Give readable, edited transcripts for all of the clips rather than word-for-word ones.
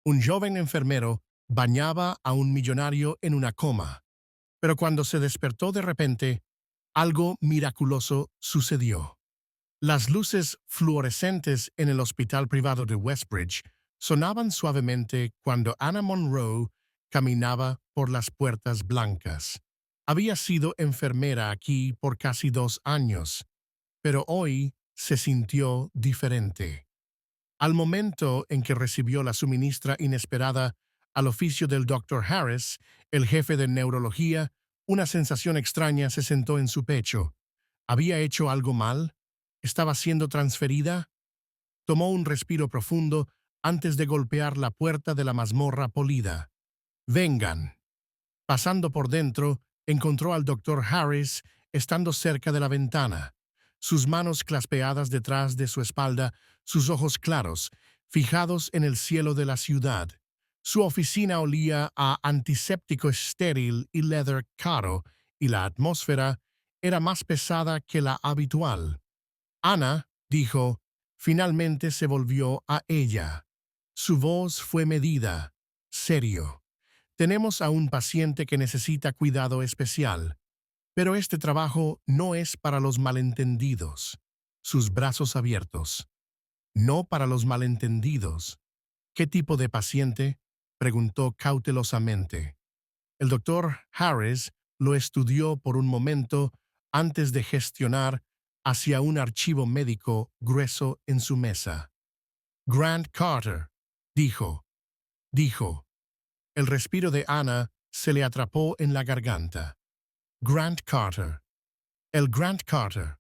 Un joven enfermero bañaba a un millonario en una coma, pero cuando se despertó de repente, algo miraculoso sucedió. Las luces fluorescentes en el hospital privado de Westbridge sonaban suavemente cuando Anna Monroe caminaba por las puertas blancas. Había sido enfermera aquí por casi 2 años, pero hoy se sintió diferente. Al momento en que recibió la suministra inesperada al oficio del Dr. Harris, el jefe de neurología, una sensación extraña se sentó en su pecho. ¿Había hecho algo mal? ¿Estaba siendo transferida? Tomó un respiro profundo antes de golpear la puerta de la mazmorra polida. Vengan. Pasando por dentro, encontró al Dr. Harris estando cerca de la ventana, sus manos claspeadas detrás de su espalda, sus ojos claros, fijados en el cielo de la ciudad. Su oficina olía a antiséptico estéril y leather caro, y la atmósfera era más pesada que la habitual. Ana, dijo, finalmente se volvió a ella. Su voz fue medida, serio. Tenemos a un paciente que necesita cuidado especial, pero este trabajo no es para los malentendidos. Sus brazos abiertos. No para los malentendidos. ¿Qué tipo de paciente? Preguntó cautelosamente. El doctor Harris lo estudió por un momento antes de gestionar hacia un archivo médico grueso en su mesa. Grant Carter, dijo. Dijo. El respiro de Ana se le atrapó en la garganta. Grant Carter. El Grant Carter.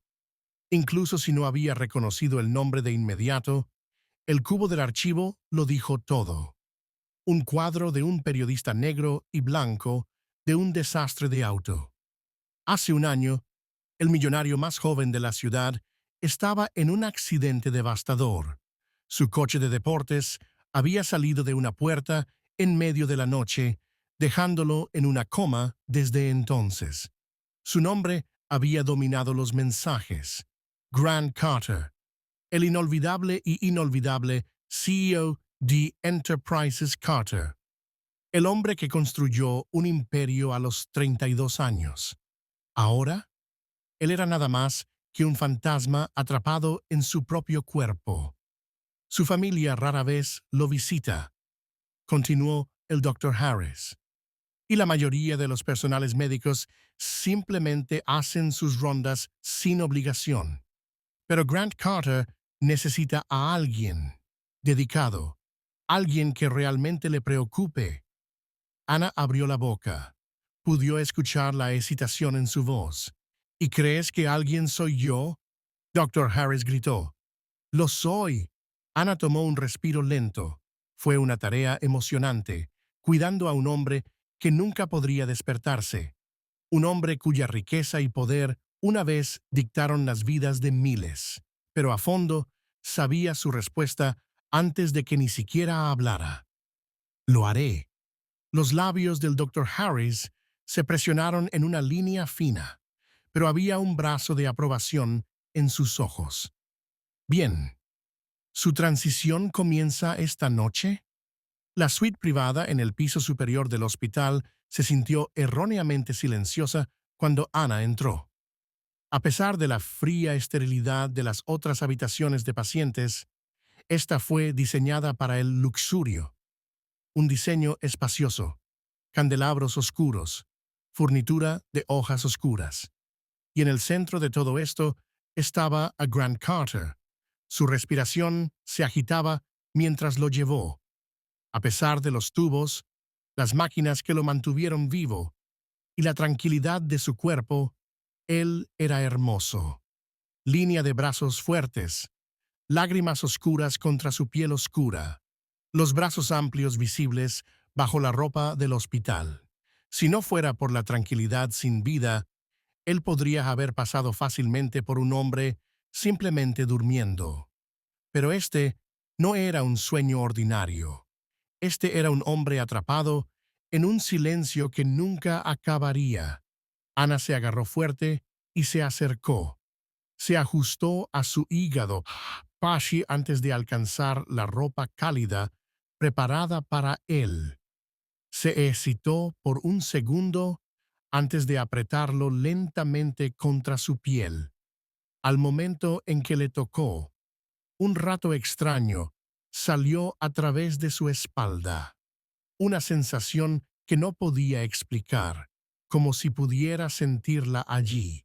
Incluso si no había reconocido el nombre de inmediato, el cubo del archivo lo dijo todo. Un cuadro de un periodista negro y blanco de un desastre de auto. Hace un año, el millonario más joven de la ciudad estaba en un accidente devastador. Su coche de deportes había salido de una puerta en medio de la noche, dejándolo en una coma desde entonces. Su nombre había dominado los mensajes. Grant Carter, el inolvidable y inolvidable CEO de Enterprises Carter, el hombre que construyó un imperio a los 32 años. Ahora, él era nada más que un fantasma atrapado en su propio cuerpo. Su familia rara vez lo visita, continuó el Dr. Harris, y la mayoría de los personales médicos simplemente hacen sus rondas sin obligación. Pero Grant Carter necesita a alguien dedicado, alguien que realmente le preocupe. Ana abrió la boca. Pudo escuchar la hesitación en su voz. ¿Y crees que alguien soy yo? Dr. Harris gritó. Lo soy. Ana tomó un respiro lento. Fue una tarea emocionante, cuidando a un hombre que nunca podría despertarse. Un hombre cuya riqueza y poder una vez dictaron las vidas de miles. Pero a fondo sabía su respuesta antes de que ni siquiera hablara. Lo haré. Los labios del Dr. Harris se presionaron en una línea fina, pero había un brazo de aprobación en sus ojos. Bien, ¿su transición comienza esta noche? La suite privada en el piso superior del hospital se sintió erróneamente silenciosa cuando Ana entró. A pesar de la fría esterilidad de las otras habitaciones de pacientes, esta fue diseñada para el luxurio. Un diseño espacioso, candelabros oscuros, furnitura de hojas oscuras. Y en el centro de todo esto estaba a Grant Carter. Su respiración se agitaba mientras lo llevó. A pesar de los tubos, las máquinas que lo mantuvieron vivo y la tranquilidad de su cuerpo, él era hermoso. Línea de brazos fuertes, lágrimas oscuras contra su piel oscura, los brazos amplios visibles bajo la ropa del hospital. Si no fuera por la tranquilidad sin vida, él podría haber pasado fácilmente por un hombre simplemente durmiendo. Pero este no era un sueño ordinario. Este era un hombre atrapado en un silencio que nunca acabaría. Ana se agarró fuerte y se acercó. Se ajustó a su hígado Pashi antes de alcanzar la ropa cálida preparada para él. Se excitó por un segundo antes de apretarlo lentamente contra su piel. Al momento en que le tocó, un rato extraño salió a través de su espalda. Una sensación que no podía explicar, como si pudiera sentirla allí,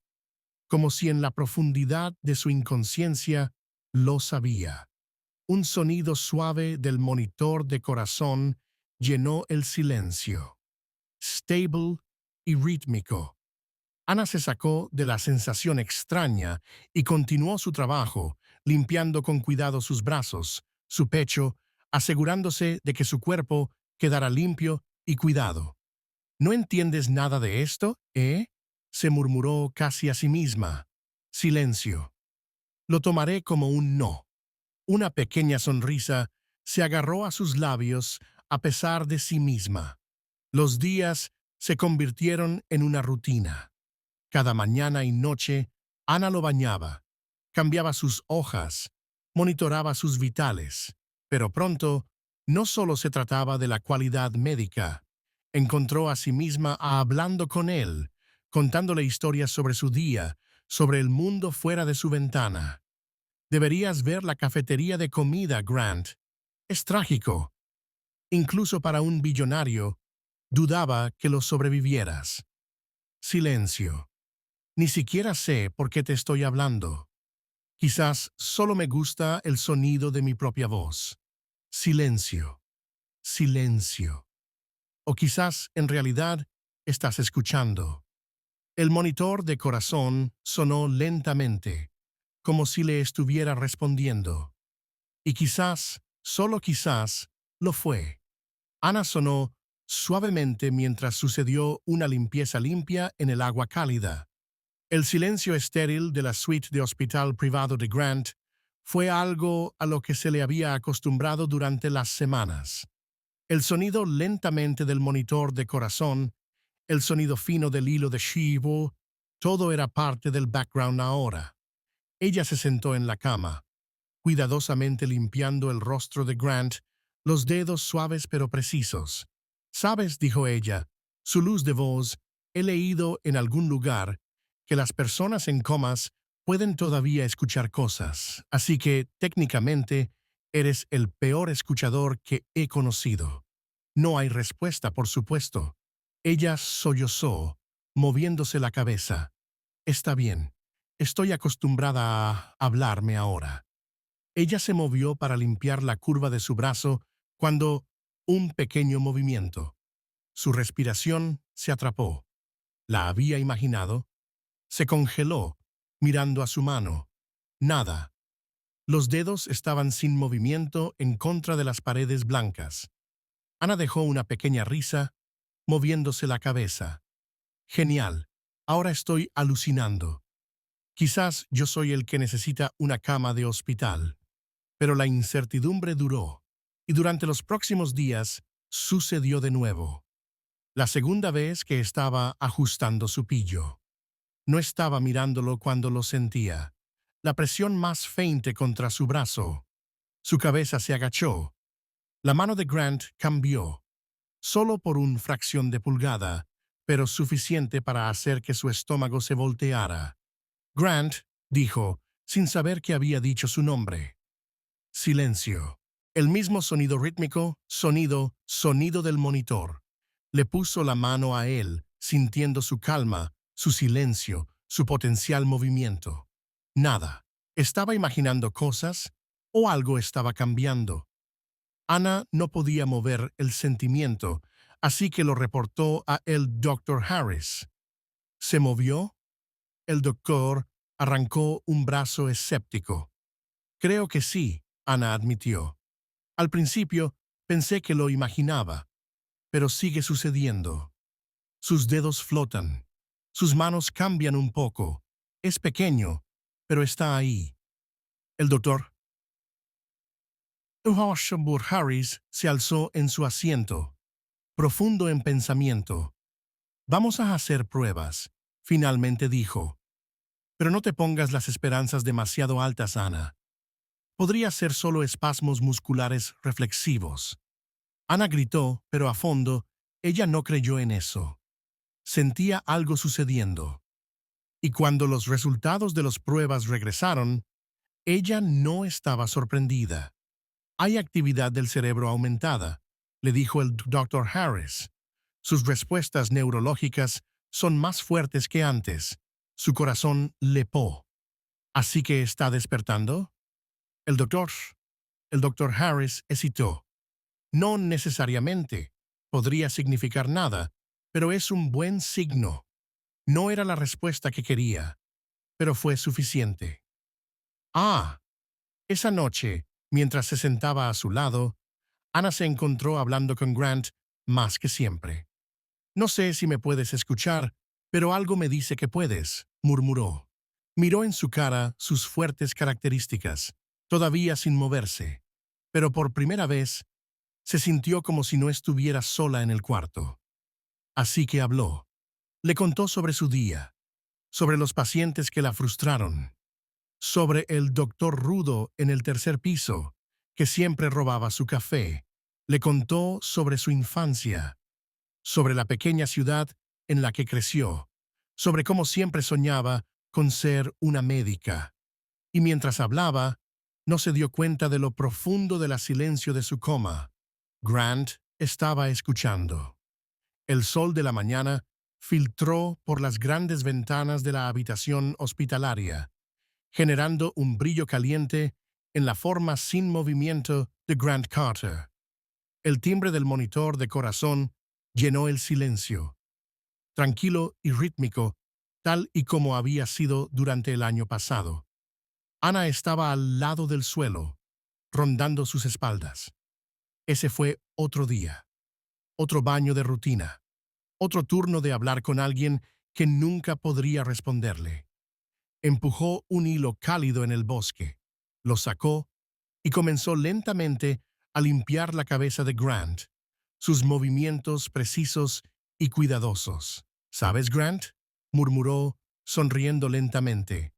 como si en la profundidad de su inconsciencia lo sabía. Un sonido suave del monitor de corazón llenó el silencio, stable y rítmico. Ana se sacó de la sensación extraña y continuó su trabajo, limpiando con cuidado sus brazos, su pecho, asegurándose de que su cuerpo quedara limpio y cuidado. ¿No entiendes nada de esto, eh? Se murmuró casi a sí misma. Silencio. Lo tomaré como un no. Una pequeña sonrisa se agarró a sus labios a pesar de sí misma. Los días se convirtieron en una rutina. Cada mañana y noche, Ana lo bañaba, cambiaba sus hojas, monitoraba sus vitales. Pero pronto, no solo se trataba de la cualidad médica. Encontró a sí misma hablando con él, contándole historias sobre su día, sobre el mundo fuera de su ventana. Deberías ver la cafetería de comida, Grant. Es trágico. Incluso para un billonario, dudaba que lo sobrevivieras. Silencio. Ni siquiera sé por qué te estoy hablando. Quizás solo me gusta el sonido de mi propia voz. Silencio. Silencio. O quizás, en realidad, estás escuchando. El monitor de corazón sonó lentamente, como si le estuviera respondiendo. Y quizás, solo quizás, lo fue. Ana sonó suavemente mientras sucedió una limpieza limpia en el agua cálida. El silencio estéril de la suite de hospital privado de Grant fue algo a lo que se le había acostumbrado durante las semanas. El sonido lentamente del monitor de corazón, el sonido fino del hilo de chivo, todo era parte del background ahora. Ella se sentó en la cama, cuidadosamente limpiando el rostro de Grant, los dedos suaves pero precisos. «Sabes», dijo ella, su luz de voz, «he leído en algún lugar que las personas en comas pueden todavía escuchar cosas, así que, técnicamente, eres el peor escuchador que he conocido». No hay respuesta, por supuesto. Ella sollozó, moviéndose la cabeza. «Está bien. Estoy acostumbrada a hablarme ahora». Ella se movió para limpiar la curva de su brazo cuando un pequeño movimiento. Su respiración se atrapó. ¿La había imaginado? Se congeló, mirando a su mano. Nada. Los dedos estaban sin movimiento en contra de las paredes blancas. Ana dejó una pequeña risa, moviéndose la cabeza. «Genial. Ahora estoy alucinando. Quizás yo soy el que necesita una cama de hospital». Pero la incertidumbre duró, y durante los próximos días sucedió de nuevo. La segunda vez que estaba ajustando su pillo. No estaba mirándolo cuando lo sentía. La presión más fainte contra su brazo. Su cabeza se agachó. La mano de Grant cambió, solo por una fracción de pulgada, pero suficiente para hacer que su estómago se volteara. «Grant», dijo, sin saber que había dicho su nombre. Silencio. El mismo sonido rítmico, sonido del monitor. Le puso la mano a él, sintiendo su calma, su silencio, su potencial movimiento. Nada. ¿Estaba imaginando cosas o algo estaba cambiando? Ana no podía mover el sentimiento, así que lo reportó a el Dr. Harris. ¿Se movió? El doctor arrancó un brazo escéptico. «Creo que sí», Ana admitió. «Al principio pensé que lo imaginaba, pero sigue sucediendo. Sus dedos flotan. Sus manos cambian un poco. Es pequeño, pero está ahí». El doctor Uhashabur Harris se alzó en su asiento, profundo en pensamiento. «Vamos a hacer pruebas», finalmente dijo. «Pero no te pongas las esperanzas demasiado altas, Ana. Podría ser solo espasmos musculares reflexivos. Ana gritó, pero a fondo, ella no creyó en eso. Sentía algo sucediendo. Y cuando los resultados de las pruebas regresaron, ella no estaba sorprendida. Hay actividad del cerebro aumentada, le dijo el Dr. Harris. Sus respuestas neurológicas son más fuertes que antes. Su corazón lepó. ¿Así que está despertando? El doctor, el doctor Harris hesitó. No necesariamente. Podría significar nada, pero es un buen signo. No era la respuesta que quería, pero fue suficiente. Ah, esa noche, mientras se sentaba a su lado, Ana se encontró hablando con Grant más que siempre. No sé si me puedes escuchar, pero algo me dice que puedes, murmuró. Miró en su cara sus fuertes características, todavía sin moverse, pero por primera vez se sintió como si no estuviera sola en el cuarto. Así que habló. Le contó sobre su día, sobre los pacientes que la frustraron, sobre el doctor rudo en el tercer piso, que siempre robaba su café. Le contó sobre su infancia, sobre la pequeña ciudad en la que creció, sobre cómo siempre soñaba con ser una médica. Y mientras hablaba, no se dio cuenta de lo profundo del silencio de su coma. Grant estaba escuchando. El sol de la mañana filtró por las grandes ventanas de la habitación hospitalaria, generando un brillo caliente en la forma sin movimiento de Grant Carter. El timbre del monitor de corazón llenó el silencio, tranquilo y rítmico, tal y como había sido durante el año pasado. Ana estaba al lado del suelo, rondando sus espaldas. Ese fue otro día, otro baño de rutina, otro turno de hablar con alguien que nunca podría responderle. Empujó un hilo cálido en el bosque, lo sacó y comenzó lentamente a limpiar la cabeza de Grant, sus movimientos precisos y cuidadosos. ¿Sabes, Grant?, murmuró, sonriendo lentamente.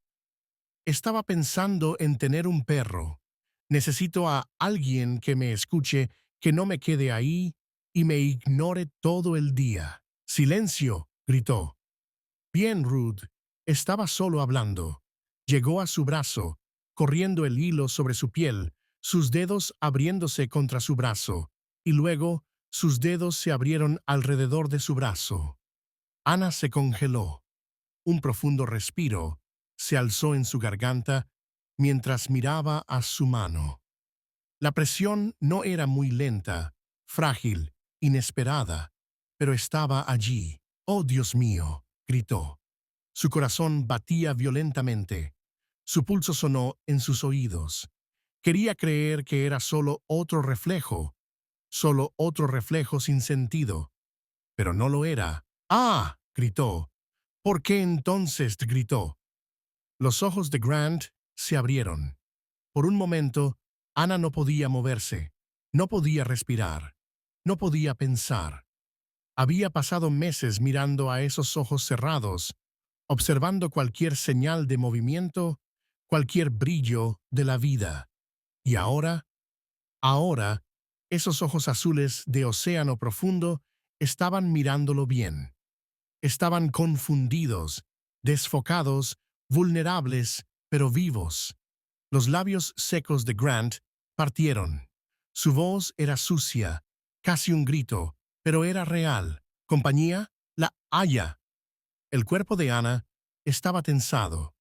Estaba pensando en tener un perro. Necesito a alguien que me escuche, que no me quede ahí y me ignore todo el día. ¡Silencio!, gritó. Bien, Ruth. Estaba solo hablando. Llegó a su brazo, corriendo el hilo sobre su piel, sus dedos abriéndose contra su brazo, y luego sus dedos se abrieron alrededor de su brazo. Ana se congeló. Un profundo respiro se alzó en su garganta mientras miraba a su mano. La presión no era muy lenta, frágil, inesperada, pero estaba allí. «Oh, Dios mío», gritó. Su corazón batía violentamente. Su pulso sonó en sus oídos. Quería creer que era solo otro reflejo sin sentido. Pero no lo era. «¡Ah!», gritó. «¿Por qué entonces?», gritó. Los ojos de Grant se abrieron. Por un momento, Ana no podía moverse, no podía respirar, no podía pensar. Había pasado meses mirando a esos ojos cerrados, observando cualquier señal de movimiento, cualquier brillo de la vida. Y ahora, esos ojos azules de océano profundo estaban mirándolo bien. Estaban confundidos, desfocados, vulnerables, pero vivos. Los labios secos de Grant partieron. Su voz era sucia, casi un grito, pero era real. «Compañía, la haya». El cuerpo de Ana estaba tensado.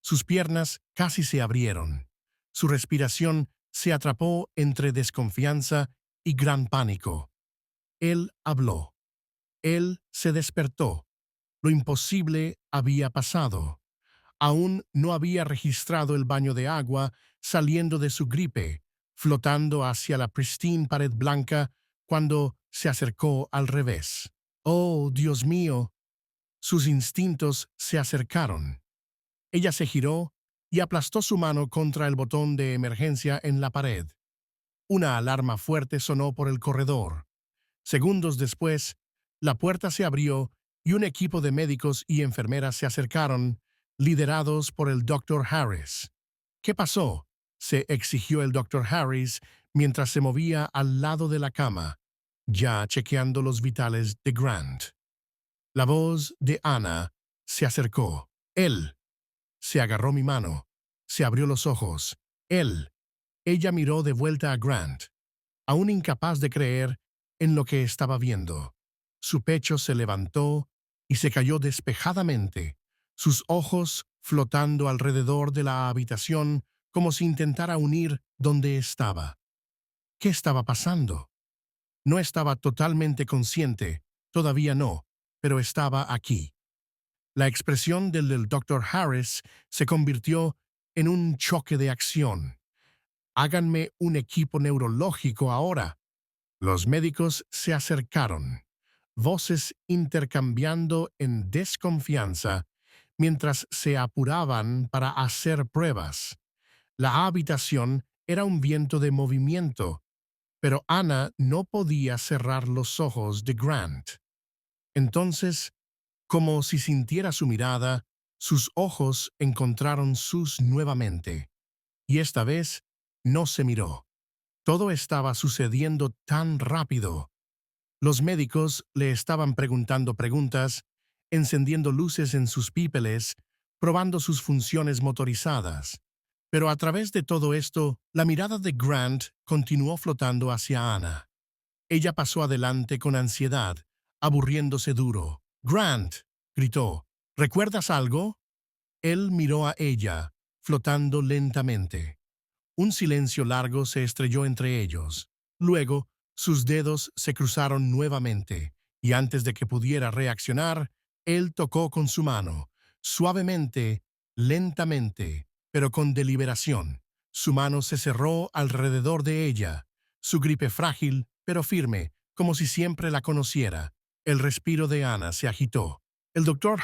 Sus piernas casi se abrieron. Su respiración se atrapó entre desconfianza y gran pánico. Él habló. Él se despertó. Lo imposible había pasado. Aún no había registrado el baño de agua saliendo de su gripe, flotando hacia la pristine pared blanca cuando se acercó al revés. «Oh, Dios mío». Sus instintos se acercaron. Ella se giró y aplastó su mano contra el botón de emergencia en la pared. Una alarma fuerte sonó por el corredor. Segundos después, la puerta se abrió y un equipo de médicos y enfermeras se acercaron, liderados por el Dr. Harris. «¿Qué pasó?», se exigió el Dr. Harris mientras se movía al lado de la cama. ya chequeando los vitales de Grant. La voz de Ana se acercó. Él. Se agarró mi mano. Se abrió los ojos. Él. Ella miró de vuelta a Grant, aún incapaz de creer en lo que estaba viendo. Su pecho se levantó y se cayó despejadamente, sus ojos flotando alrededor de la habitación como si intentara unir donde estaba. ¿Qué estaba pasando? No estaba totalmente consciente, todavía no, pero estaba aquí. La expresión del Dr. Harris se convirtió en un choque de acción. Háganme un equipo neurológico ahora. Los médicos se acercaron, voces intercambiando en desconfianza mientras se apuraban para hacer pruebas. La habitación era un viento de movimiento, pero Ana no podía cerrar los ojos de Grant. Entonces, como si sintiera su mirada, sus ojos encontraron sus nuevamente, y esta vez no se miró. Todo estaba sucediendo tan rápido. Los médicos le estaban preguntando preguntas, encendiendo luces en sus pípeles, probando sus funciones motorizadas. Pero a través de todo esto, la mirada de Grant continuó flotando hacia Ana. Ella pasó adelante con ansiedad, aburriéndose duro. «Grant», gritó, «¿recuerdas algo?» Él miró a ella, flotando lentamente. Un silencio largo se estrelló entre ellos. Luego, sus dedos se cruzaron nuevamente, y antes de que pudiera reaccionar, él tocó con su mano, suavemente, lentamente, pero con deliberación. Su mano se cerró alrededor de ella, su gripe frágil, pero firme, como si siempre la conociera. El respiro de Ana se agitó. El doctor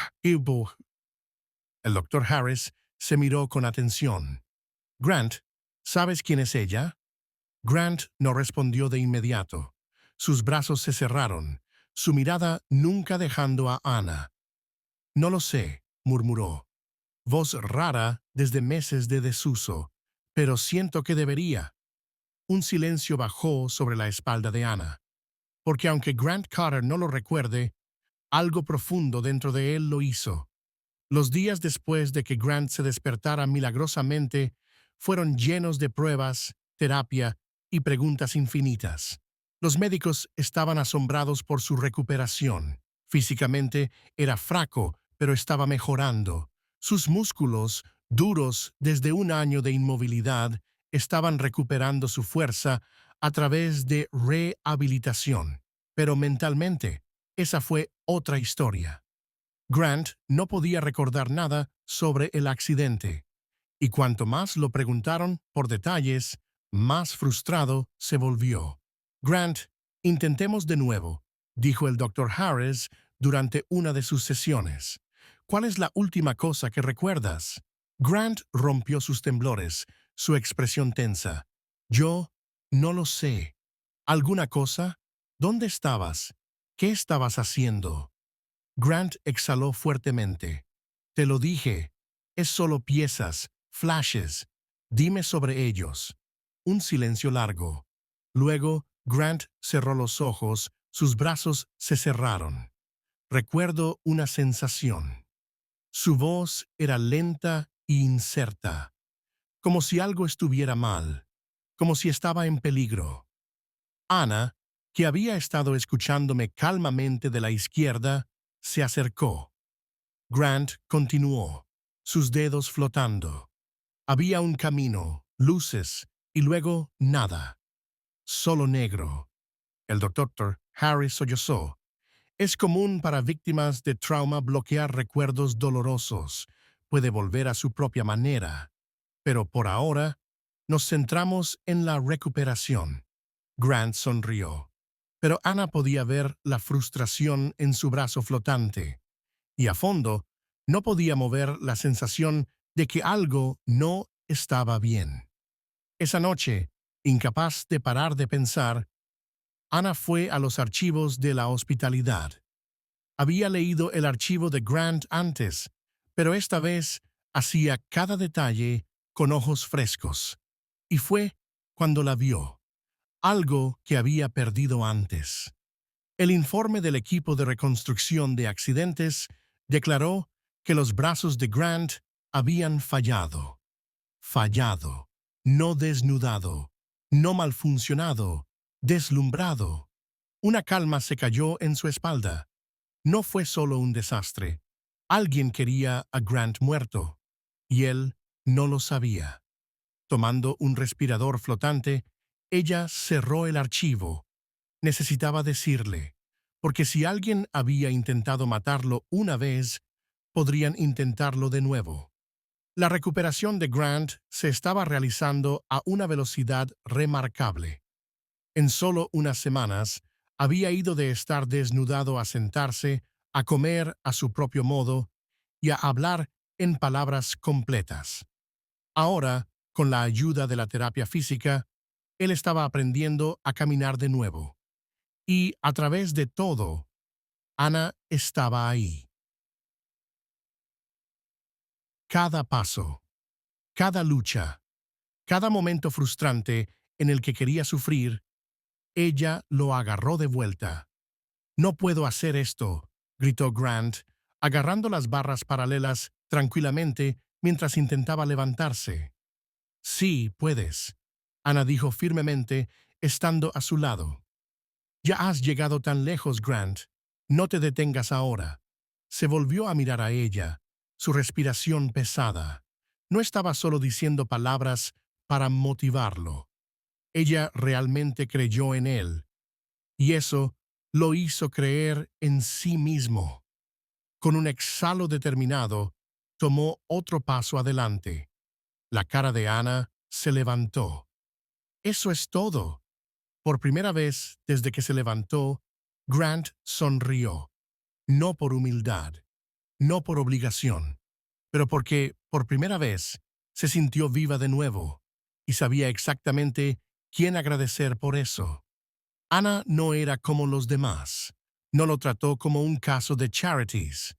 Harris se miró con atención. «Grant, ¿sabes quién es ella?» Grant no respondió de inmediato. Sus brazos se cerraron, su mirada nunca dejando a Ana. «No lo sé», murmuró. Voz rara desde meses de desuso, pero siento que debería. Un silencio bajó sobre la espalda de Ana, porque aunque Grant Carter no lo recuerde, algo profundo dentro de él lo hizo. Los días después de que Grant se despertara milagrosamente fueron llenos de pruebas, terapia y preguntas infinitas. Los médicos estaban asombrados por su recuperación. Físicamente era fraco, pero estaba mejorando. Sus músculos, duros desde un año de inmovilidad, estaban recuperando su fuerza a través de rehabilitación. Pero mentalmente, esa fue otra historia. Grant no podía recordar nada sobre el accidente, y cuanto más lo preguntaron por detalles, más frustrado se volvió. «Grant, intentemos de nuevo», dijo el Dr. Harris durante una de sus sesiones. «¿Cuál es la última cosa que recuerdas?» Grant rompió sus temblores, su expresión tensa. «Yo no lo sé. ¿Alguna cosa? ¿Dónde estabas? ¿Qué estabas haciendo?» Grant exhaló fuertemente. «Te lo dije. Es solo piezas, flashes. Dime sobre ellos». Un silencio largo. Luego, Grant cerró los ojos, sus brazos se cerraron. «Recuerdo una sensación». Su voz era lenta e incerta, como si algo estuviera mal, como si estaba en peligro. Ana, que había estado escuchándome calmamente de la izquierda, se acercó. Grant continuó, sus dedos flotando. Había un camino, luces, y luego nada. Solo negro. El doctor Harris sollozó. «Es común para víctimas de trauma bloquear recuerdos dolorosos. Puede volver a su propia manera. Pero por ahora, nos centramos en la recuperación». Grant sonrió. Pero Ana podía ver la frustración en su brazo flotante. Y a fondo, no podía mover la sensación de que algo no estaba bien. Esa noche, incapaz de parar de pensar, Ana fue a los archivos de la hospitalidad. Había leído el archivo de Grant antes, pero esta vez hacía cada detalle con ojos frescos. Y fue cuando la vio. algo que había perdido antes. El informe del equipo de reconstrucción de accidentes declaró que los brazos de Grant habían fallado. Fallado, no desnudado, no malfuncionado, deslumbrado. Una calma se cayó en su espalda. No fue solo un desastre. Alguien quería a Grant muerto, y él no lo sabía. Tomando un respirador flotante, ella cerró el archivo. Necesitaba decirle, porque si alguien había intentado matarlo una vez, podrían intentarlo de nuevo. La recuperación de Grant se estaba realizando a una velocidad remarcable. En solo unas semanas, había ido de estar desnudado a sentarse, a comer a su propio modo y a hablar en palabras completas. Ahora, con la ayuda de la terapia física, él estaba aprendiendo a caminar de nuevo. Y a través de todo, Ana estaba ahí. Cada paso, cada lucha, cada momento frustrante en el que quería sufrir, ella lo agarró de vuelta. «No puedo hacer esto», gritó Grant, agarrando las barras paralelas tranquilamente mientras intentaba levantarse. «Sí, puedes», Ana dijo firmemente, estando a su lado. «Ya has llegado tan lejos, Grant. No te detengas ahora». Se volvió a mirar a ella, su respiración pesada. No estaba solo diciendo palabras para motivarlo. Ella realmente creyó en él, y eso lo hizo creer en sí mismo. Con un exhalo determinado, tomó otro paso adelante. La cara de Ana se levantó. Eso es todo. Por primera vez desde que se levantó, Grant sonrió. No por humildad, no por obligación, pero porque, por primera vez, se sintió viva de nuevo y sabía exactamente quién agradecer por eso. Ana no era como los demás. No lo trató como un caso de charities.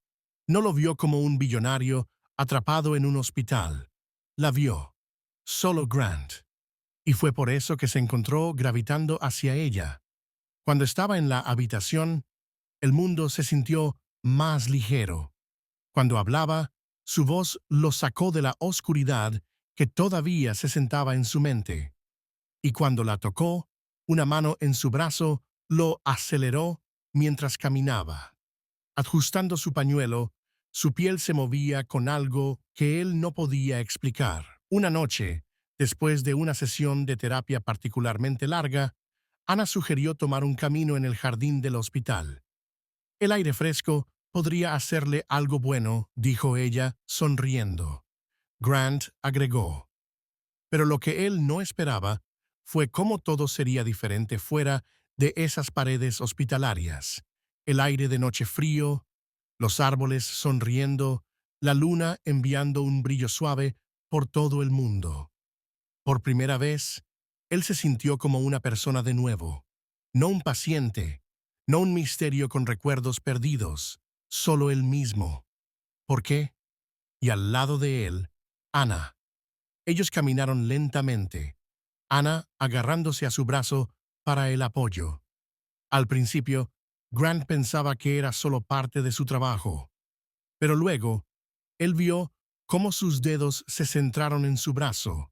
No lo vio como un billonario atrapado en un hospital. La vio. Solo Grant. Y fue por eso que se encontró gravitando hacia ella. Cuando estaba en la habitación, el mundo se sintió más ligero. Cuando hablaba, su voz lo sacó de la oscuridad que todavía se sentaba en su mente. Y cuando la tocó, una mano en su brazo lo aceleró mientras caminaba. Ajustando su pañuelo, su piel se movía con algo que él no podía explicar. Una noche, después de una sesión de terapia particularmente larga, Ana sugirió tomar un camino en el jardín del hospital. El aire fresco podría hacerle algo bueno, dijo ella, sonriendo. Grant agregó. Pero lo que él no esperaba fue cómo todo sería diferente fuera de esas paredes hospitalarias. El aire de noche frío, los árboles sonriendo, la luna enviando un brillo suave por todo el mundo. Por primera vez, él se sintió como una persona de nuevo, no un paciente, no un misterio con recuerdos perdidos, solo él mismo. ¿Por qué? Y al lado de él, Ana. Ellos caminaron lentamente, Ana agarrándose a su brazo para el apoyo. Al principio, Grant pensaba que era solo parte de su trabajo, pero luego, él vio cómo sus dedos se centraron en su brazo,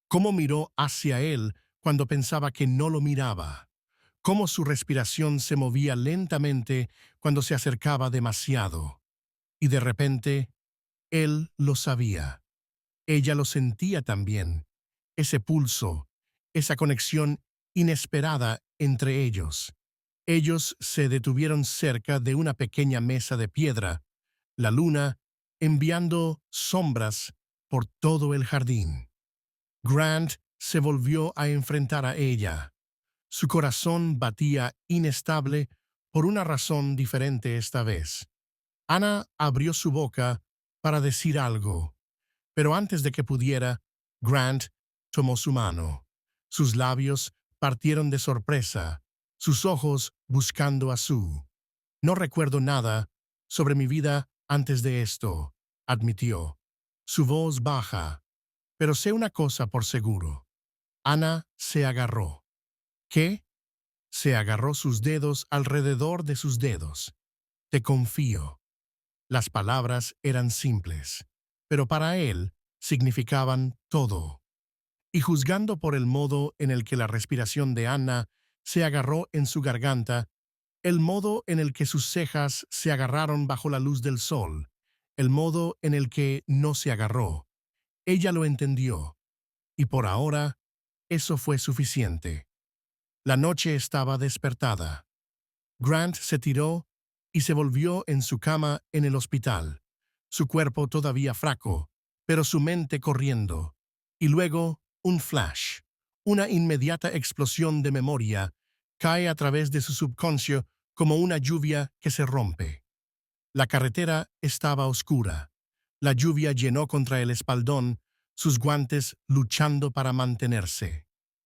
cómo miró hacia él cuando pensaba que no lo miraba, cómo su respiración se movía lentamente cuando se acercaba demasiado. Y de repente, él lo sabía. Ella lo sentía también, ese pulso, esa conexión inesperada entre ellos. Ellos se detuvieron cerca de una pequeña mesa de piedra, la luna enviando sombras por todo el jardín. Grant se volvió a enfrentar a ella. Su corazón batía inestable por una razón diferente esta vez. Ana abrió su boca para decir algo, pero antes de que pudiera, Grant tomó su mano. Sus labios partieron de sorpresa, sus ojos buscando a Sue. «No recuerdo nada sobre mi vida antes de esto», admitió, su voz baja. «Pero sé una cosa por seguro». Ana se agarró. ¿Qué? Se agarró sus dedos alrededor de sus dedos. Te confío. Las palabras eran simples, pero para él significaban todo. Y juzgando por el modo en el que la respiración de Anna se agarró en su garganta, el modo en el que sus cejas se agarraron bajo la luz del sol, el modo en el que no se agarró, ella lo entendió, y por ahora eso fue suficiente. La noche estaba despertada. Grant se tiró y se volvió en su cama en el hospital, su cuerpo todavía fraco, pero su mente corriendo. Y luego, un flash, una inmediata explosión de memoria, cae a través de su subconscio como una lluvia que se rompe. La carretera estaba oscura. La lluvia llenó contra el espaldón, sus guantes luchando para mantenerse.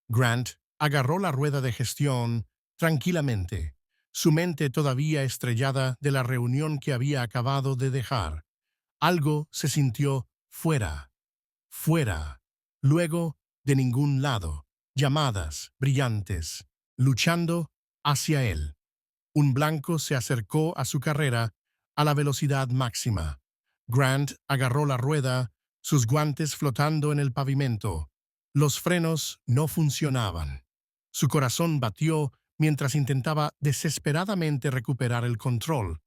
Grant agarró la rueda de gestión tranquilamente, su mente todavía estrellada de la reunión que había acabado de dejar. Algo se sintió fuera, fuera, luego de ningún lado, llamadas brillantes, luchando hacia él. Un blanco se acercó a su carrera a la velocidad máxima. Grant agarró la rueda, sus guantes flotando en el pavimento. Los frenos no funcionaban. Su corazón batió mientras intentaba desesperadamente recuperar el control.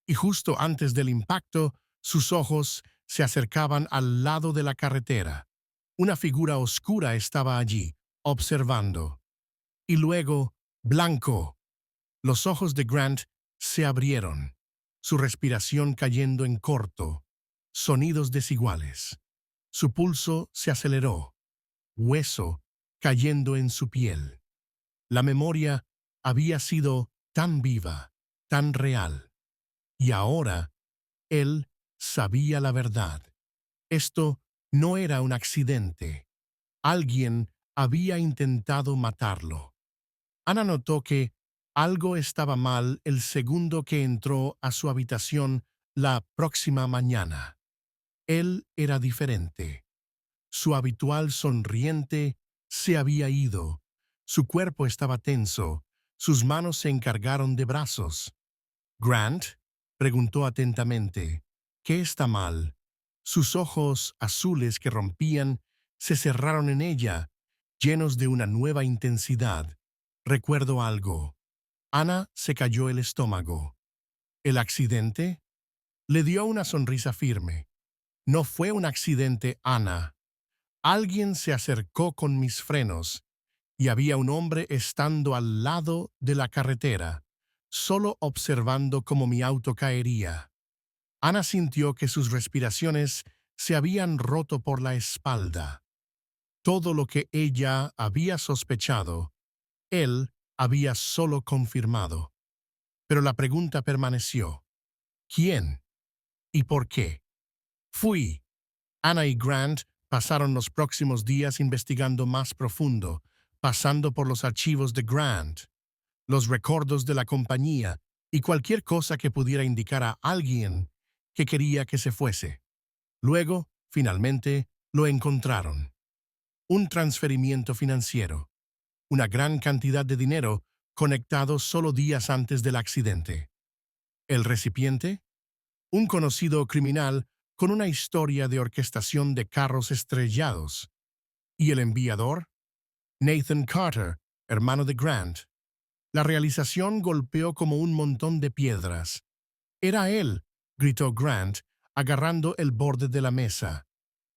Y justo antes del impacto, sus ojos se acercaban al lado de la carretera. Una figura oscura estaba allí, observando. Y luego, blanco. Los ojos de Grant se abrieron, su respiración cayendo en corto, sonidos desiguales. Su pulso se aceleró, hueso cayendo en su piel. La memoria había sido tan viva, tan real. Y ahora, él sabía la verdad. Esto no era un accidente. Alguien había intentado matarlo. Ana notó que algo estaba mal el segundo que entró a su habitación la próxima mañana. Él era diferente. Su habitual sonriente se había ido. Su cuerpo estaba tenso. Sus manos se encargaron de brazos. «Grant», preguntó atentamente, «¿qué está mal?» Sus ojos azules que rompían se cerraron en ella, llenos de una nueva intensidad. «Recuerdo algo». Ana se cayó el estómago. ¿El accidente? Le dio una sonrisa firme. No fue un accidente, Ana. Alguien se acercó con mis frenos y había un hombre estando al lado de la carretera, solo observando cómo mi auto caería. Ana sintió que sus respiraciones se habían roto por la espalda. Todo lo que ella había sospechado, él había solo confirmado. Pero la pregunta permaneció. ¿Quién? ¿Y por qué? Fui. Ana y Grant pasaron los próximos días investigando más profundo, pasando por los archivos de Grant, los recuerdos de la compañía y cualquier cosa que pudiera indicar a alguien que quería que se fuese. Luego, finalmente, lo encontraron. Un transferimiento financiero. Una gran cantidad de dinero conectado solo días antes del accidente. ¿El recipiente? Un conocido criminal con una historia de orquestación de carros estrellados. ¿Y el enviador? Nathan Carter, hermano de Grant. La realización golpeó como un montón de piedras. «Era él», gritó Grant, agarrando el borde de la mesa.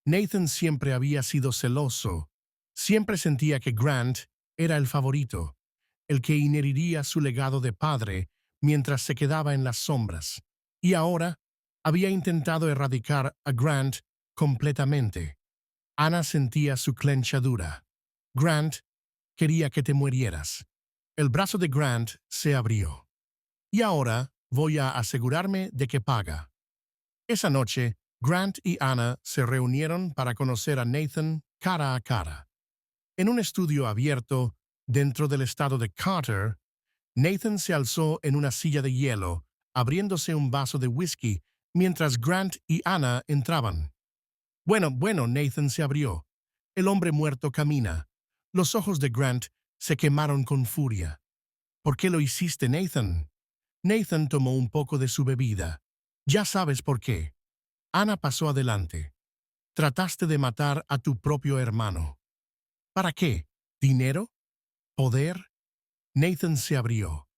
Nathan siempre había sido celoso. Siempre sentía que Grant era el favorito, el que inheriría su legado de padre mientras se quedaba en las sombras. Y ahora había intentado erradicar a Grant completamente. Ana sentía su clenchadura. «Grant, quería que te murieras». El brazo de Grant se abrió. «Y ahora voy a asegurarme de que paga». Esa noche, Grant y Ana se reunieron para conocer a Nathan cara a cara. En un estudio abierto, dentro del estado de Carter, Nathan se alzó en una silla de hielo, abriéndose un vaso de whisky, mientras Grant y Ana entraban. Bueno, Nathan se abrió. El hombre muerto camina. Los ojos de Grant se quemaron con furia. ¿Por qué lo hiciste, Nathan? Nathan tomó un poco de su bebida. Ya sabes por qué. Ana pasó adelante. Trataste de matar a tu propio hermano. ¿Para qué? ¿Dinero? ¿Poder? Nathan se abrió.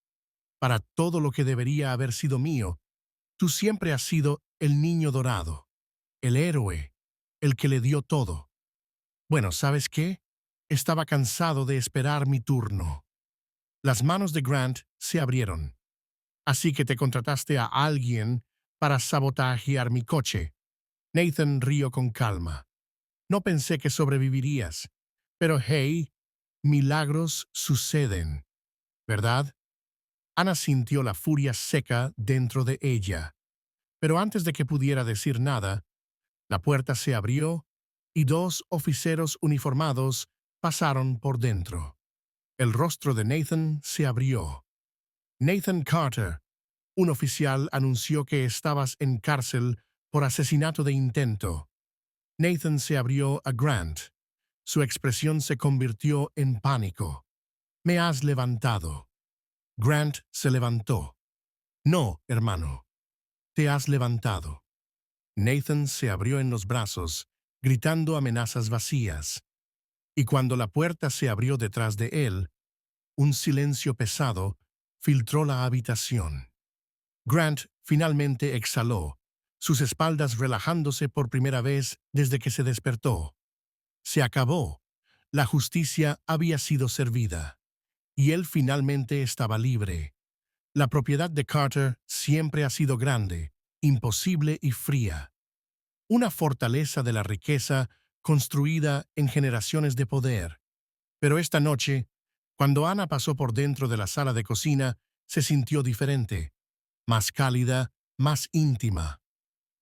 Para todo lo que debería haber sido mío, tú siempre has sido el niño dorado, el héroe, el que le dio todo. Bueno, ¿sabes qué? Estaba cansado de esperar mi turno. Las manos de Grant se abrieron. Así que te contrataste a alguien para sabotajear mi coche. Nathan rió con calma. No pensé que sobrevivirías. Pero hey, milagros suceden, ¿verdad? Ana sintió la furia seca dentro de ella. Pero antes de que pudiera decir nada, la puerta se abrió y dos oficeros uniformados pasaron por dentro. El rostro de Nathan se abrió. Nathan Carter, un oficial anunció que estabas en cárcel por asesinato de intento. Nathan se abrió a Grant. Su expresión se convirtió en pánico. Me has levantado. Grant se levantó. No, hermano. Te has levantado. Nathan se abrió en los brazos, gritando amenazas vacías. Y cuando la puerta se abrió detrás de él, un silencio pesado filtró la habitación. Grant finalmente exhaló, sus espaldas relajándose por primera vez desde que se despertó. Se acabó. La justicia había sido servida. Y él finalmente estaba libre. La propiedad de Carter siempre ha sido grande, imposible y fría. Una fortaleza de la riqueza construida en generaciones de poder. Pero esta noche, cuando Ana pasó por dentro de la sala de cocina, se sintió diferente, más cálida, más íntima.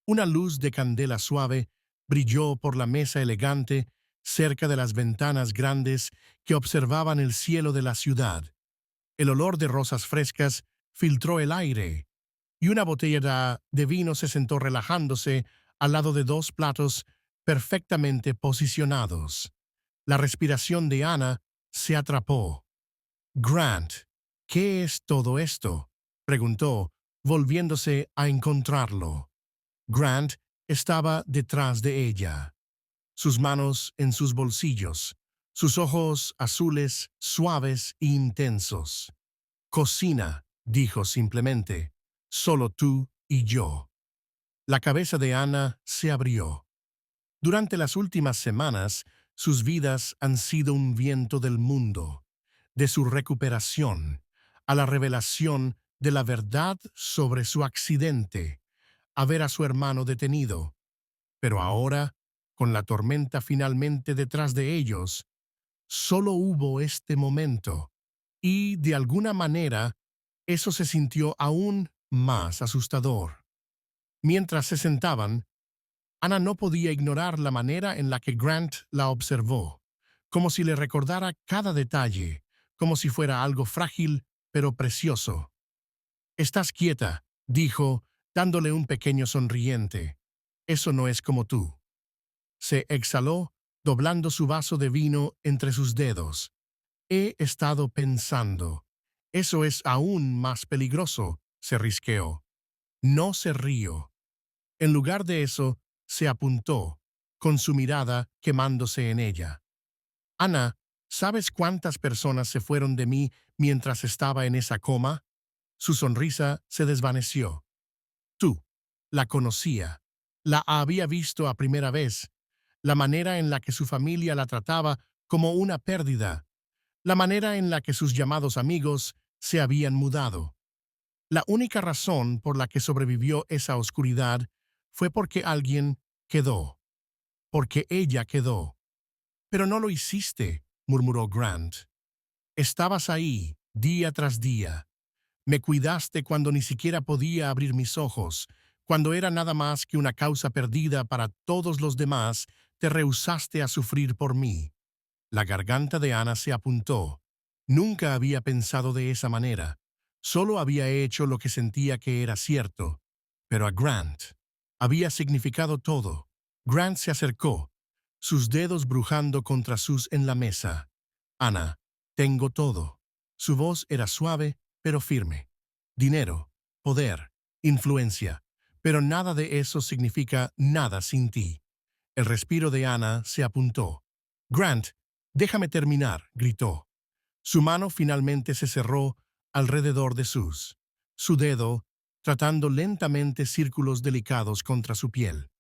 Una luz de candela suave brilló por la mesa elegante cerca de las ventanas grandes que observaban el cielo de la ciudad. El olor de rosas frescas filtró el aire, y una botella de vino se sentó relajándose al lado de dos platos perfectamente posicionados. La respiración de Ana se atrapó. Grant, ¿qué es todo esto?, preguntó, volviéndose a encontrarlo. Grant estaba detrás de ella, sus manos en sus bolsillos, sus ojos azules, suaves e intensos. Cocina, dijo simplemente, solo tú y yo. La cabeza de Ana se abrió. Durante las últimas semanas, sus vidas han sido un viento del mundo, de su recuperación, a la revelación de la verdad sobre su accidente, a ver a su hermano detenido. Pero ahora, con la tormenta finalmente detrás de ellos, solo hubo este momento, y, de alguna manera, eso se sintió aún más asustador. Mientras se sentaban, Ana no podía ignorar la manera en la que Grant la observó, como si le recordara cada detalle, como si fuera algo frágil pero precioso. «Estás quieta», dijo, dándole un pequeño sonriente. «Eso no es como tú». Se exhaló, doblando su vaso de vino entre sus dedos. «He estado pensando. Eso es aún más peligroso», se risqueó. «No se río». En lugar de eso, se apuntó, con su mirada quemándose en ella. «Ana, ¿sabes cuántas personas se fueron de mí mientras estaba en esa coma?» Su sonrisa se desvaneció. «Tú. La conocía. La había visto a primera vez. La manera en la que su familia la trataba como una pérdida. La manera en la que sus llamados amigos se habían mudado. La única razón por la que sobrevivió esa oscuridad fue porque alguien quedó, porque ella quedó. «Pero no lo hiciste», murmuró Grant. «Estabas ahí, día tras día. Me cuidaste cuando ni siquiera podía abrir mis ojos. Cuando era nada más que una causa perdida para todos los demás, te rehusaste a sufrir por mí». La garganta de Ana se apuntó. Nunca había pensado de esa manera. Solo había hecho lo que sentía que era cierto. Pero a Grant había significado todo. Grant se acercó, sus dedos brujando contra sus en la mesa. «Ana, Tengo todo. Su voz era suave, pero firme. Dinero, poder, influencia. Pero nada de eso significa nada sin ti. El respiro de Ana se apuntó. Grant, déjame terminar, gritó. Su mano finalmente se cerró alrededor de su dedo, tratando lentamente círculos delicados contra su piel.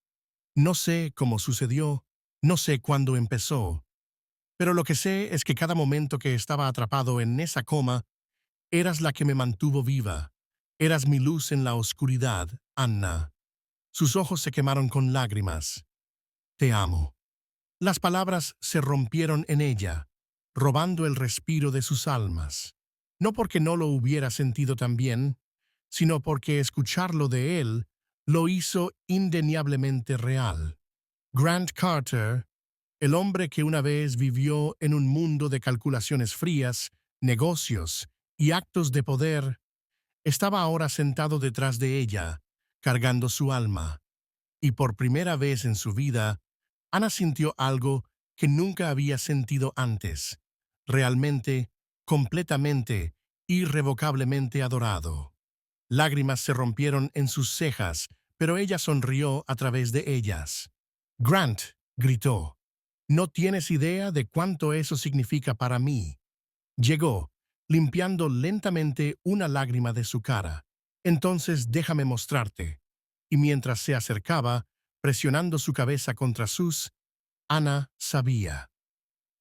No sé cómo sucedió, no sé cuándo empezó, pero lo que sé es que cada momento que estaba atrapado en esa coma, eras la que me mantuvo viva. Eras mi luz en la oscuridad, Anna. Sus ojos se quemaron con lágrimas. Te amo. Las palabras se rompieron en ella, robando el respiro de sus almas. No porque no lo hubiera sentido también, sino porque escucharlo de él lo hizo indeniablemente real. Grant Carter, el hombre que una vez vivió en un mundo de calculaciones frías, negocios y actos de poder, estaba ahora sentado detrás de ella, cargando su alma. Y por primera vez en su vida, Ana sintió algo que nunca había sentido antes, realmente, completamente, irrevocablemente adorado. Lágrimas se rompieron en sus cejas, pero ella sonrió a través de ellas. Grant, gritó, no tienes idea de cuánto eso significa para mí. Llegó, limpiando lentamente una lágrima de su cara. Entonces déjame mostrarte. Y mientras se acercaba, presionando su cabeza contra sus, Ana sabía.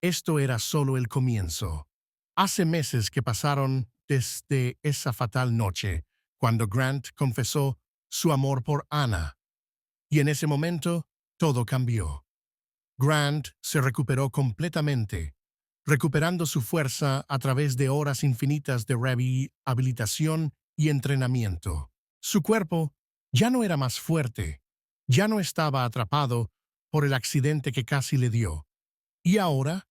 Esto era solo el comienzo. Hace meses que pasaron desde esa fatal noche, cuando Grant confesó su amor por Ana. Y en ese momento, todo cambió. Grant se recuperó completamente, recuperando su fuerza a través de horas infinitas de rehabilitación y entrenamiento. Su cuerpo ya no era más fuerte, ya no estaba atrapado por el accidente que casi le dio. Y ahora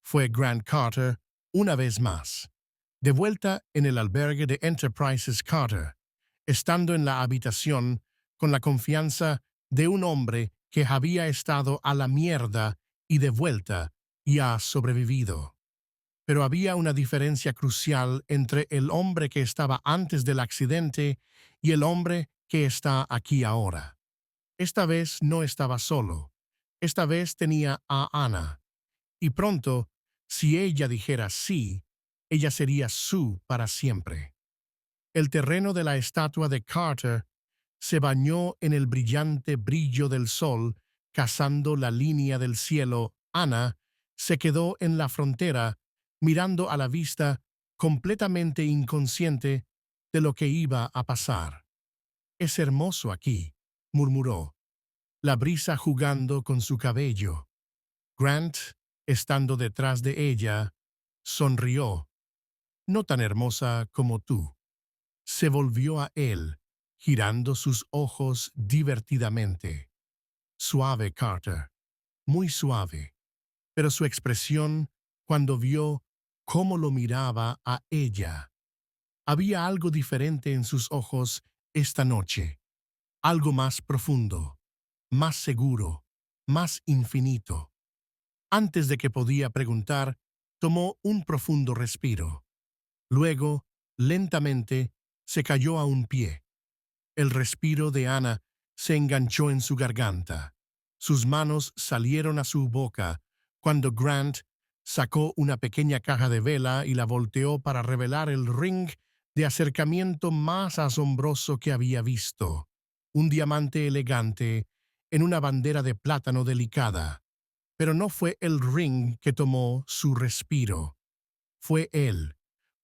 fue Grant Carter una vez más, de vuelta en el albergue de Enterprises Carter, estando en la habitación con la confianza de un hombre que había estado a la mierda y de vuelta y ha sobrevivido. Pero había una diferencia crucial entre el hombre que estaba antes del accidente y el hombre que está aquí ahora. Esta vez no estaba solo. Esta vez tenía a Ana. Y pronto, si ella dijera sí, ella sería su para siempre. El terreno de la estatua de Carter se bañó en el brillante brillo del sol, cazando la línea del cielo. Ana se quedó en la frontera, mirando a la vista, completamente inconsciente de lo que iba a pasar. Es hermoso aquí, murmuró, la brisa jugando con su cabello. Grant, estando detrás de ella, sonrió. No tan hermosa como tú. Se volvió a él, girando sus ojos divertidamente. Suave, Carter, muy suave. Pero su expresión, cuando vio cómo lo miraba a ella, había algo diferente en sus ojos esta noche. Algo más profundo, más seguro, más infinito. Antes de que podía preguntar, tomó un profundo respiro. Luego, lentamente, se cayó a un pie. El respiro de Ana se enganchó en su garganta. Sus manos salieron a su boca cuando Grant sacó una pequeña caja de vela y la volteó para revelar el ring de acercamiento más asombroso que había visto. Un diamante elegante en una bandera de plátano delicada. Pero no fue el ring que tomó su respiro. Fue él.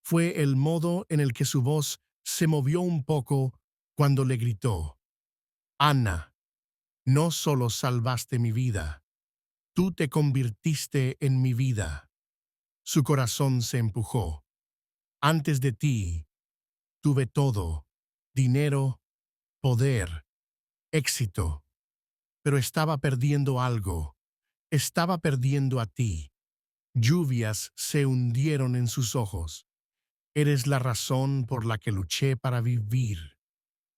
Fue el modo en el que su voz se movió un poco cuando le gritó: Ana, no solo salvaste mi vida, tú te convirtiste en mi vida. Su corazón se empujó. Antes de ti, tuve todo: dinero, poder, éxito. Pero estaba perdiendo algo. Estaba perdiendo a ti. Lluvias se hundieron en sus ojos. Eres la razón por la que luché para vivir,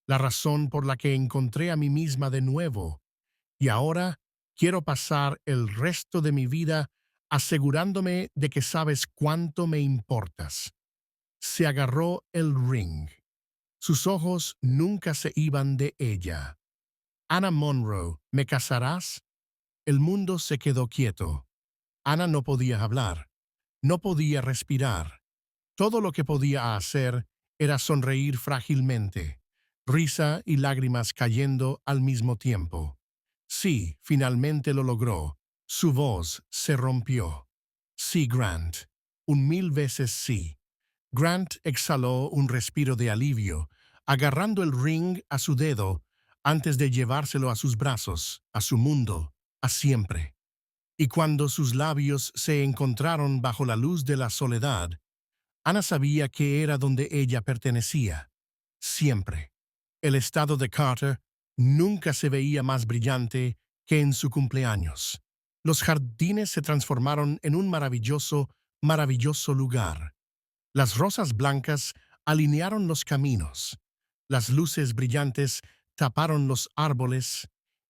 la razón por la que encontré a mí misma de nuevo, y ahora quiero pasar el resto de mi vida asegurándome de que sabes cuánto me importas. Se agarró el ring. Sus ojos nunca se iban de ella. Anna Monroe, ¿me casarás? El mundo se quedó quieto. Anna no podía hablar, no podía respirar. Todo lo que podía hacer era sonreír frágilmente, risa y lágrimas cayendo al mismo tiempo. Sí, finalmente lo logró. Su voz se rompió. Sí, Grant. 1000 veces sí. Grant exhaló un respiro de alivio, agarrando el ring a su dedo antes de llevárselo a sus brazos, a su mundo, a siempre. Y cuando sus labios se encontraron bajo la luz de la soledad, Anna sabía que era donde ella pertenecía, siempre. El estado de Carter nunca se veía más brillante que en su cumpleaños. Los jardines se transformaron en un maravilloso, maravilloso lugar. Las rosas blancas alinearon los caminos, las luces brillantes taparon los árboles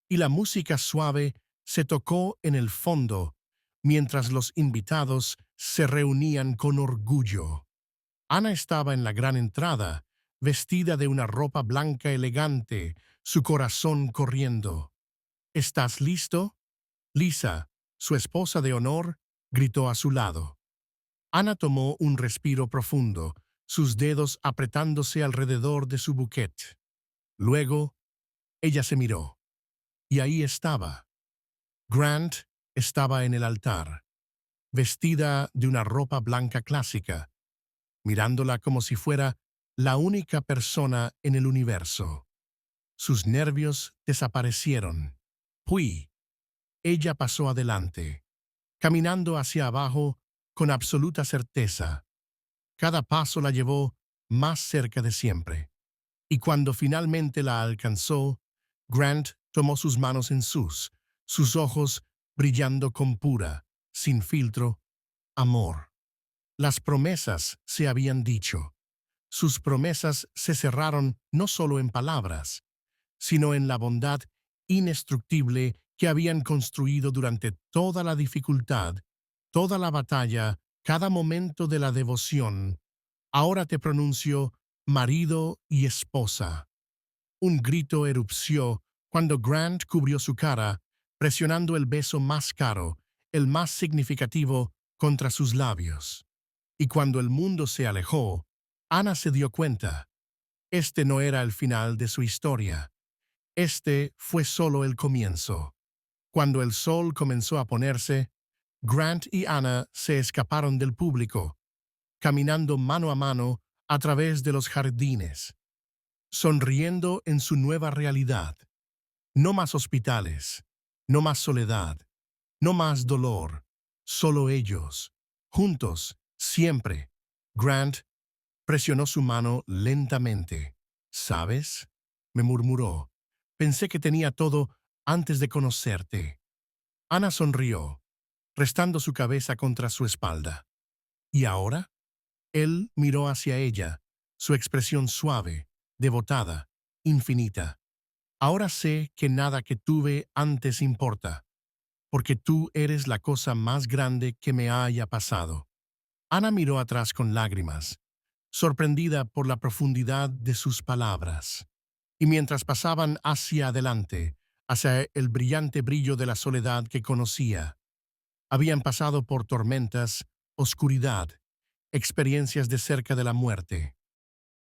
y la música suave se tocó en el fondo mientras los invitados se reunían con orgullo. Ana estaba en la gran entrada, vestida de una ropa blanca elegante, su corazón corriendo. ¿Estás listo? Lisa, su esposa de honor, gritó a su lado. Ana tomó un respiro profundo, sus dedos apretándose alrededor de su bouquet. Luego, ella se miró. Y ahí estaba. Grant estaba en el altar, vestida de una ropa blanca clásica, mirándola como si fuera la única persona en el universo. Sus nervios desaparecieron. Puis, ella pasó adelante, caminando hacia abajo con absoluta certeza. Cada paso la llevó más cerca de siempre. Y cuando finalmente la alcanzó, Grant tomó sus manos en sus ojos brillando con pura, sin filtro, amor. Las promesas se habían dicho. Sus promesas se cerraron no solo en palabras, sino en la bondad indestructible que habían construido durante toda la dificultad, toda la batalla, cada momento de la devoción. Ahora te pronuncio marido y esposa. Un grito erupció cuando Grant cubrió su cara, presionando el beso más caro, el más significativo, contra sus labios. Y cuando el mundo se alejó, Ana se dio cuenta. Este no era el final de su historia. Este fue solo el comienzo. Cuando el sol comenzó a ponerse, Grant y Ana se escaparon del público, caminando mano a mano a través de los jardines, sonriendo en su nueva realidad. No más hospitales, no más soledad, no más dolor, solo ellos, juntos, siempre. Grant presionó su mano lentamente. ¿Sabes? Me murmuró. Pensé que tenía todo antes de conocerte. Ana sonrió, restando su cabeza contra su espalda. ¿Y ahora? Él miró hacia ella, su expresión suave, devotada, infinita. Ahora sé que nada que tuve antes importa, porque tú eres la cosa más grande que me haya pasado. Ana miró atrás con lágrimas, sorprendida por la profundidad de sus palabras. Y mientras pasaban hacia adelante, hacia el brillante brillo de la soledad que conocía, habían pasado por tormentas, oscuridad, experiencias de cerca de la muerte.